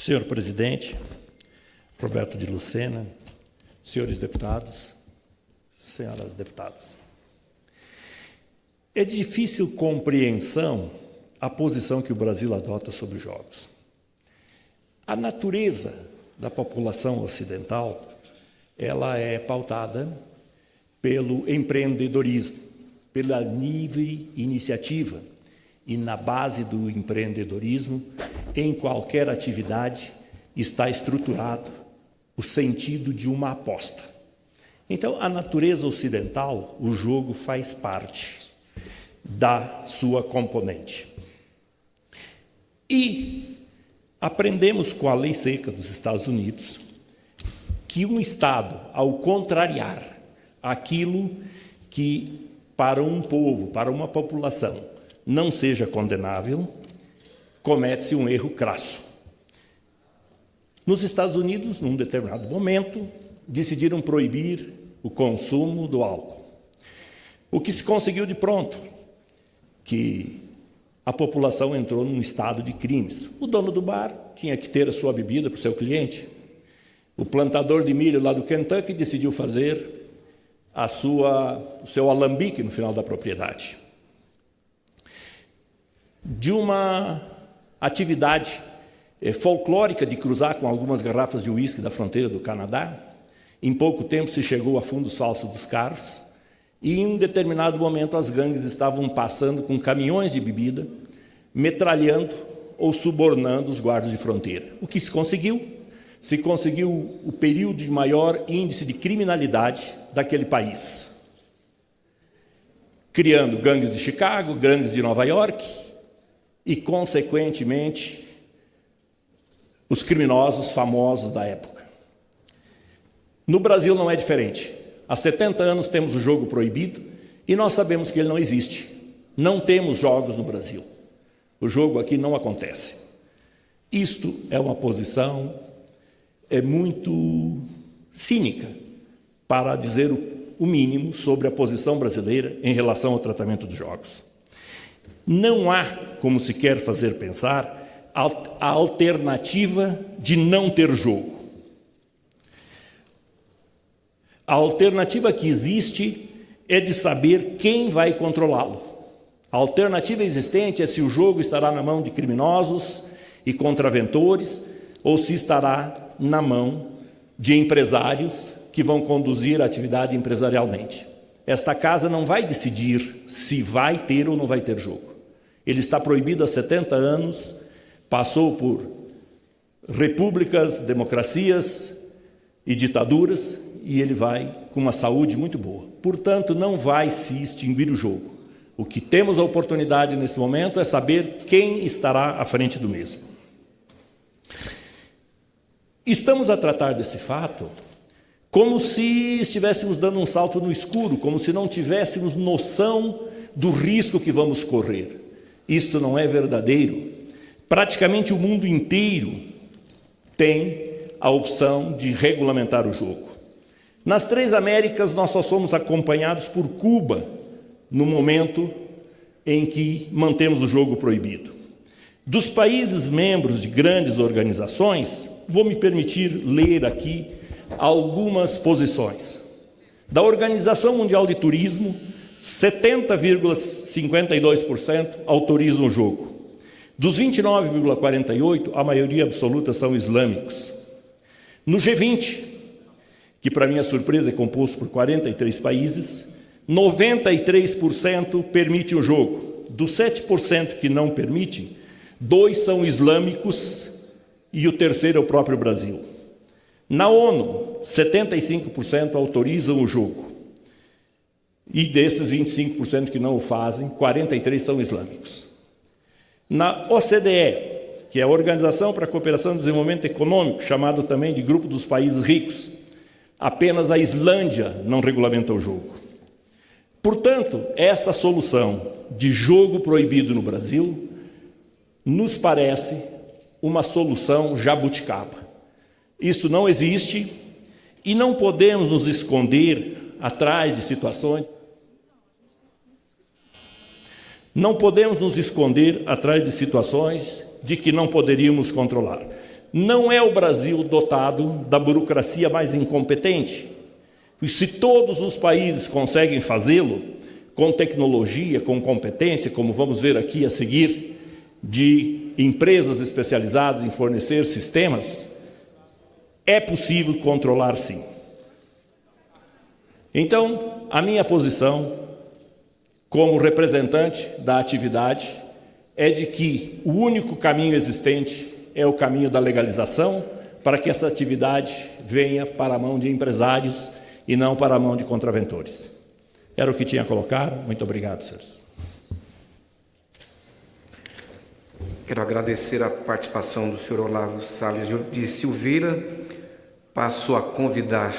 Senhor presidente, Roberto de Lucena, senhores deputados, senhoras deputadas. É de difícil compreensão a posição que o Brasil adota sobre os jogos. A natureza da população ocidental, ela é pautada pelo empreendedorismo, pela livre iniciativa. E na base do empreendedorismo, em qualquer atividade, está estruturado o sentido de uma aposta. Então, a natureza ocidental, o jogo faz parte da sua componente. E aprendemos com a lei seca dos Estados Unidos que um Estado, ao contrariar aquilo que para um povo, para uma população, não seja condenável, comete-se um erro crasso. Nos Estados Unidos, num determinado momento, decidiram proibir o consumo do álcool. O que se conseguiu de pronto? Que a população entrou num estado de crimes. O dono do bar tinha que ter a sua bebida para o seu cliente. O plantador de milho lá do Kentucky decidiu fazer o seu alambique no final da propriedade. De uma atividade folclórica de cruzar com algumas garrafas de uísque da fronteira do Canadá, em pouco tempo se chegou a fundos falsos dos carros e em um determinado momento as gangues estavam passando com caminhões de bebida, metralhando ou subornando os guardas de fronteira. O que se conseguiu? Se conseguiu o período de maior índice de criminalidade daquele país, criando gangues de Chicago, gangues de Nova York, e, consequentemente, os criminosos famosos da época. No Brasil não é diferente. Há 70 anos temos o jogo proibido e nós sabemos que ele não existe. Não temos jogos no Brasil. O jogo aqui não acontece. Isto é uma posição muito cínica, para dizer o mínimo sobre a posição brasileira em relação ao tratamento dos jogos. Não há, como se quer fazer pensar, a alternativa de não ter jogo. A alternativa que existe é de saber quem vai controlá-lo. A alternativa existente é se o jogo estará na mão de criminosos e contraventores ou se estará na mão de empresários que vão conduzir a atividade empresarialmente. Esta casa não vai decidir se vai ter ou não vai ter jogo. Ele está proibido há 70 anos, passou por repúblicas, democracias e ditaduras, e ele vai com uma saúde muito boa. Portanto, não vai se extinguir o jogo. O que temos a oportunidade nesse momento é saber quem estará à frente do mesmo. Estamos a tratar desse fato como se estivéssemos dando um salto no escuro, como se não tivéssemos noção do risco que vamos correr. Isto não é verdadeiro. Praticamente o mundo inteiro tem a opção de regulamentar o jogo. Nas três Américas, nós só somos acompanhados por Cuba no momento em que mantemos o jogo proibido. Dos países membros de grandes organizações, vou me permitir ler aqui algumas posições. Da Organização Mundial de Turismo, 70,52% autorizam o jogo. Dos 29,48%, a maioria absoluta são islâmicos. No G20, que para minha surpresa é composto por 43 países, 93% permite o jogo. Dos 7% que não permitem, 2 são islâmicos e o terceiro é o próprio Brasil. Na ONU, 75% autorizam o jogo. E desses 25% que não o fazem, 43% são islâmicos. Na OCDE, que é a Organização para a Cooperação e Desenvolvimento Econômico, chamado também de Grupo dos Países Ricos, apenas a Islândia não regulamenta o jogo. Portanto, essa solução de jogo proibido no Brasil nos parece uma solução jabuticaba. Isso não existe e não podemos nos esconder atrás de situações. Não podemos nos esconder atrás de situações de que não poderíamos controlar. não é o Brasil dotado da burocracia mais incompetente. E se todos os países conseguem fazê-lo, com tecnologia, com competência, como vamos ver aqui a seguir, de empresas especializadas em fornecer sistemas, é possível controlar sim. Então, a minha posição, como representante da atividade, é de que o único caminho existente é o caminho da legalização, para que essa atividade venha para a mão de empresários e não para a mão de contraventores. Era o que tinha a colocar. Muito obrigado, senhores. Quero agradecer a participação do senhor Olavo Salles de Silveira. Passo a convidar